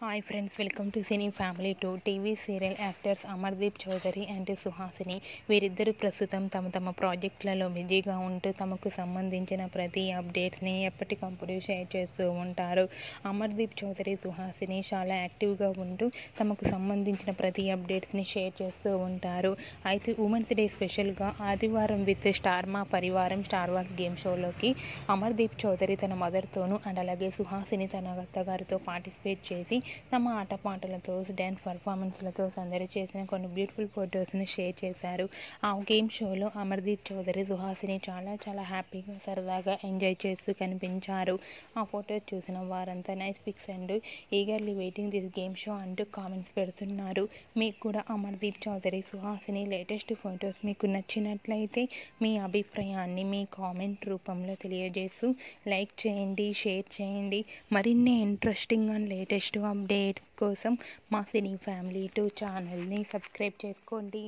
Hi friends, welcome to cine family 2. TV serial actors Amardeep Chowdary and Suhasini వీరిద్దరూ ప్రస్తుతం తమ ప్రాజెక్టులలో బిజీగా ఉంటూ తమకు సంబంధించిన ప్రతి అప్డేట్స్ని ఎప్పటికప్పుడు షేర్ చేస్తూ ఉంటారు. అమర్దీప్ చౌదరి, సుహాసిని చాలా యాక్టివ్గా ఉంటూ తమకు సంబంధించిన ప్రతి అప్డేట్స్ని షేర్ చేస్తూ ఉంటారు. అయితే ఉమెన్స్ డే స్పెషల్గా ఆదివారం with star Maa Parivaram star wars game షోలోకి అమర్దీప్ చౌదరి తన మదర్తోనూ అండ్ అలాగే సుహాసిని తన అత్తగారితో పార్టిసిపేట్ చేసి తమ ఆటపాటలతో డ్యాన్స్ పర్ఫార్మెన్స్లతో సందడి చేసిన కొన్ని బ్యూటిఫుల్ ఫొటోస్ని షేర్ చేశారు. ఆ గేమ్ షోలో అమర్దీప్ చౌదరి, సుహాసిని చాలా హ్యాపీగా సరదాగా ఎంజాయ్ చేస్తూ కనిపించారు. ఆ ఫొటోస్ చూసిన వారంతా nice pics and eagerly waiting this game show అంటూ కామెంట్స్ పెడుతున్నారు. మీకు కూడా అమర్దీప్ చౌదరి, సుహాసిని లేటెస్ట్ ఫొటోస్ మీకు నచ్చినట్లయితే మీ అభిప్రాయాన్ని మీ కామెంట్ రూపంలో తెలియజేస్తూ లైక్ చేయండి, షేర్ చేయండి. మరిన్ని ఇంట్రెస్టింగ్ అండ్ లేటెస్ట్ అప్డేట్స్ కోసం మా సినీ ఫ్యామిలీ 2 ఛానల్ని సబ్స్క్రైబ్ చేసుకోండి.